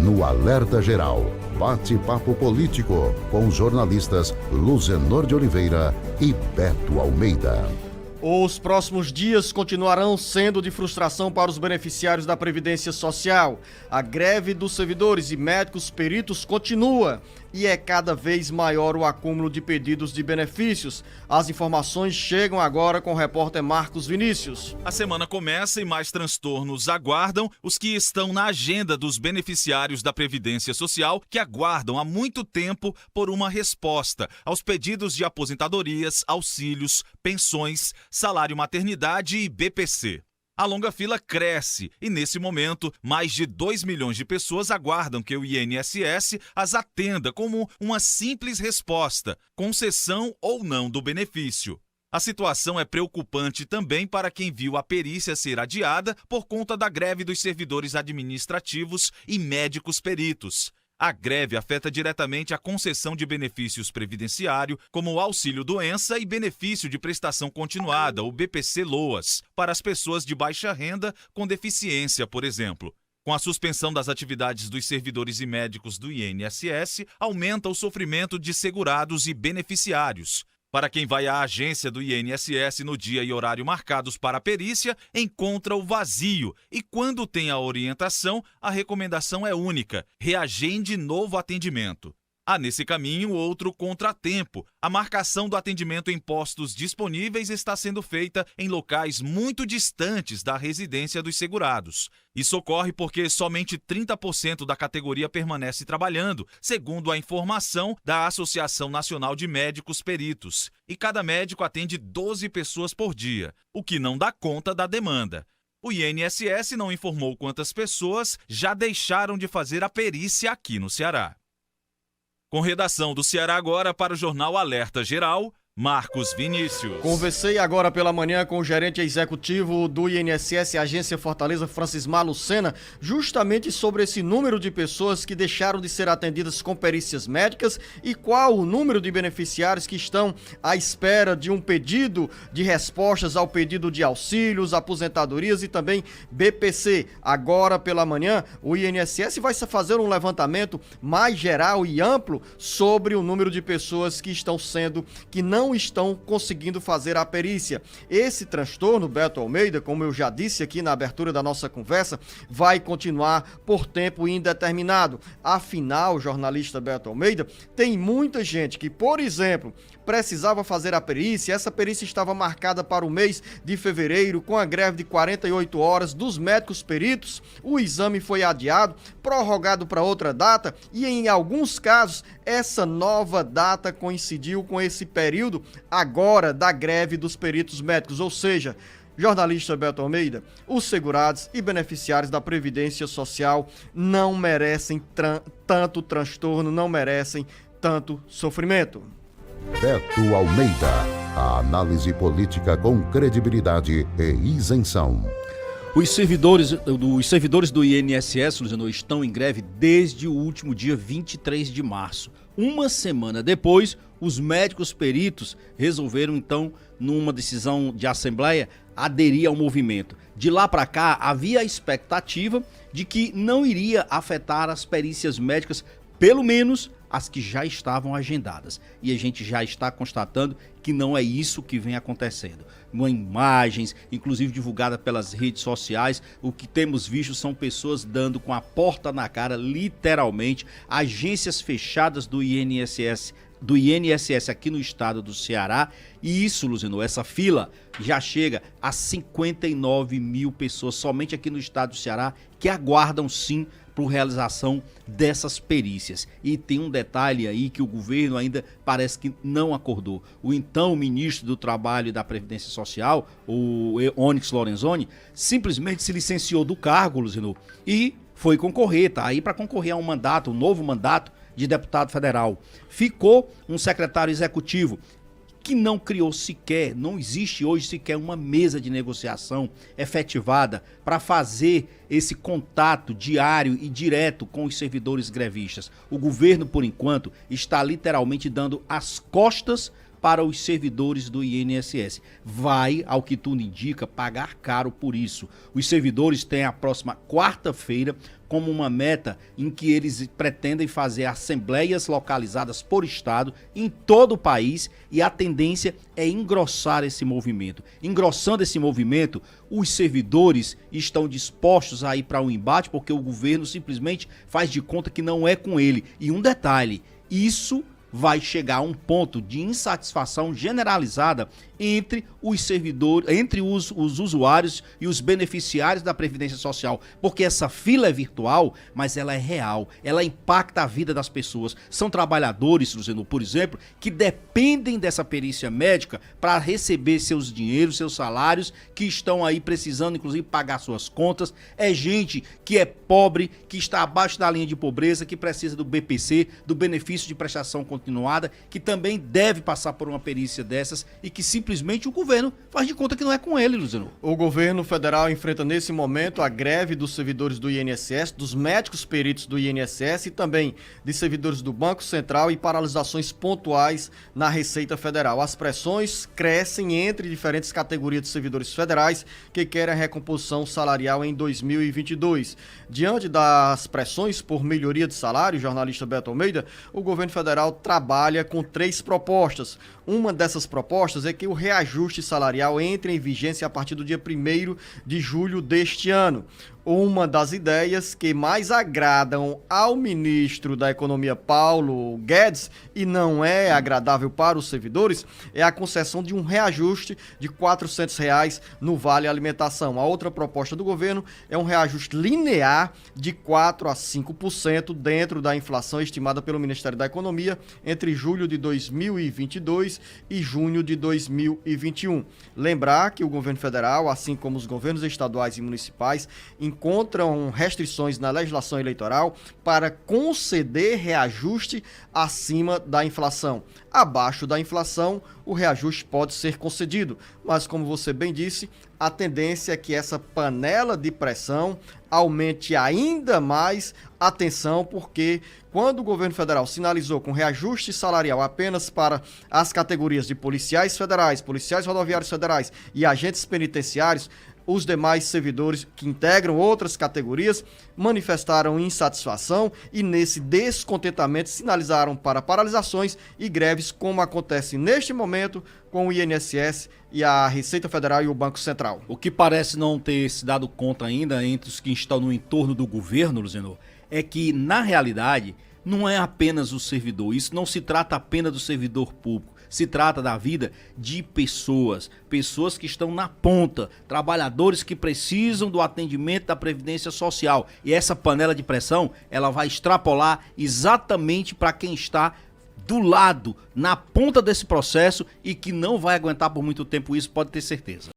no Alerta Geral, bate-papo político com os jornalistas Luzenor de Oliveira e Beto Almeida. Os próximos dias continuarão sendo de frustração para os beneficiários da Previdência Social. A greve dos servidores e médicos peritos continua e é cada vez maior o acúmulo de pedidos de benefícios. As informações chegam agora com o repórter Marcos Vinícius. A semana começa e mais transtornos aguardam os que estão na agenda dos beneficiários da Previdência Social, que aguardam há muito tempo por uma resposta aos pedidos de aposentadorias, auxílios, pensões, salário maternidade e BPC. A longa fila cresce e, nesse momento, mais de 2 milhões de pessoas aguardam que o INSS as atenda como uma simples resposta, concessão ou não do benefício. A situação é preocupante também para quem viu a perícia ser adiada por conta da greve dos servidores administrativos e médicos peritos. A greve afeta diretamente a concessão de benefícios previdenciário, como o auxílio-doença e benefício de prestação continuada, o BPC-LOAS, para as pessoas de baixa renda com deficiência, por exemplo. Com a suspensão das atividades dos servidores e médicos do INSS, aumenta o sofrimento de segurados e beneficiários. Para quem vai à agência do INSS no dia e horário marcados para a perícia, encontra o vazio e, quando tem a orientação, a recomendação é única: reagende novo atendimento. Há nesse caminho outro contratempo. A marcação do atendimento em postos disponíveis está sendo feita em locais muito distantes da residência dos segurados. Isso ocorre porque somente 30% da categoria permanece trabalhando, segundo a informação da Associação Nacional de Médicos Peritos. E cada médico atende 12 pessoas por dia, o que não dá conta da demanda. O INSS não informou quantas pessoas já deixaram de fazer a perícia aqui no Ceará. Com redação do Ceará Agora para o Jornal Alerta Geral, Marcos Vinícius. Conversei agora pela manhã com o gerente executivo do INSS, Agência Fortaleza, Francismar Lucena, justamente sobre esse número de pessoas que deixaram de ser atendidas com perícias médicas e qual o número de beneficiários que estão à espera de um pedido de respostas ao pedido de auxílios, aposentadorias e também BPC. Agora pela manhã, o INSS vai fazer um levantamento mais geral e amplo sobre o número de pessoas que não estão conseguindo fazer a perícia. Esse transtorno, Beto Almeida, como eu já disse aqui na abertura da nossa conversa, vai continuar por tempo indeterminado. Afinal, jornalista Beto Almeida, tem muita gente que, por exemplo, precisava fazer a perícia, essa perícia estava marcada para o mês de fevereiro, com a greve de 48 horas dos médicos peritos, o exame foi adiado, prorrogado para outra data e, em alguns casos, essa nova data coincidiu com esse período agora da greve dos peritos médicos, ou seja, jornalista Beto Almeida, os segurados e beneficiários da Previdência Social não merecem tanto transtorno, não merecem tanto sofrimento. Beto Almeida, a análise política com credibilidade e isenção. Os servidores do INSS, Luciano, estão em greve desde o último dia 23 de março. Uma semana depois, os médicos peritos resolveram, então, numa decisão de assembleia, aderir ao movimento. De lá para cá, havia a expectativa de que não iria afetar as perícias médicas, pelo menos as que já estavam agendadas. E a gente já está constatando que não é isso que vem acontecendo. Imagens, inclusive divulgadas pelas redes sociais, o que temos visto são pessoas dando com a porta na cara, literalmente, agências fechadas do INSS aqui no estado do Ceará. E isso, Luciano, essa fila já chega a 59 mil pessoas somente aqui no estado do Ceará que aguardam sim por realização dessas perícias. E tem um detalhe aí que o governo ainda parece que não acordou. O então ministro do Trabalho e da Previdência Social, o Onyx Lorenzoni, simplesmente se licenciou do cargo, Luciano, e foi concorrer, tá aí para concorrer a um novo mandato de deputado federal. Ficou um secretário executivo que não criou sequer, não existe hoje sequer uma mesa de negociação efetivada para fazer esse contato diário e direto com os servidores grevistas. O governo, por enquanto, está literalmente dando as costas para os servidores do INSS. Vai, ao que tudo indica, pagar caro por isso. Os servidores têm a próxima quarta-feira como uma meta em que eles pretendem fazer assembleias localizadas por estado em todo o país, e a tendência é engrossar esse movimento. Engrossando esse movimento, os servidores estão dispostos a ir para um embate porque o governo simplesmente faz de conta que não é com ele. E um detalhe, isso vai chegar a um ponto de insatisfação generalizada entre os servidores, entre os usuários e os beneficiários da Previdência Social, porque essa fila é virtual, mas ela é real, ela impacta a vida das pessoas. São trabalhadores, Luciano, por exemplo, que dependem dessa perícia médica para receber seus dinheiros, seus salários, que estão aí precisando, inclusive, pagar suas contas. É gente que é pobre, que está abaixo da linha de pobreza, que precisa do BPC, do benefício de prestação continuada, que também deve passar por uma perícia dessas e que simplesmente o governo faz de conta que não é com ele, Luciano. O governo federal enfrenta nesse momento a greve dos servidores do INSS, dos médicos peritos do INSS e também de servidores do Banco Central e paralisações pontuais na Receita Federal. As pressões crescem entre diferentes categorias de servidores federais que querem a recomposição salarial em 2022. Diante das pressões por melhoria de salário, jornalista Beto Almeida, o governo federal trabalha com 3 propostas. Uma dessas propostas é que o reajuste salarial entre em vigência a partir do dia 1º de julho deste ano. Uma das ideias que mais agradam ao ministro da Economia, Paulo Guedes, e não é agradável para os servidores, é a concessão de um reajuste de R$ 400 no Vale Alimentação. A outra proposta do governo é um reajuste linear de 4% a 5% dentro da inflação estimada pelo Ministério da Economia entre julho de 2022 e junho de 2021. Lembrar que o governo federal, assim como os governos estaduais e municipais, encontram restrições na legislação eleitoral para conceder reajuste acima da inflação. Abaixo da inflação, o reajuste pode ser concedido, mas como você bem disse, a tendência é que essa panela de pressão aumente ainda mais a tensão, porque quando o governo federal sinalizou com reajuste salarial apenas para as categorias de policiais federais, policiais rodoviários federais e agentes penitenciários, os demais servidores que integram outras categorias manifestaram insatisfação e, nesse descontentamento, sinalizaram para paralisações e greves, como acontece neste momento com o INSS e a Receita Federal e o Banco Central. O que parece não ter se dado conta ainda entre os que estão no entorno do governo, Luciano, é que, na realidade, não é apenas o servidor. Isso não se trata apenas do servidor público. Se trata da vida de pessoas que estão na ponta, trabalhadores que precisam do atendimento da Previdência Social. E essa panela de pressão, ela vai extrapolar exatamente para quem está do lado, na ponta desse processo e que não vai aguentar por muito tempo isso, pode ter certeza.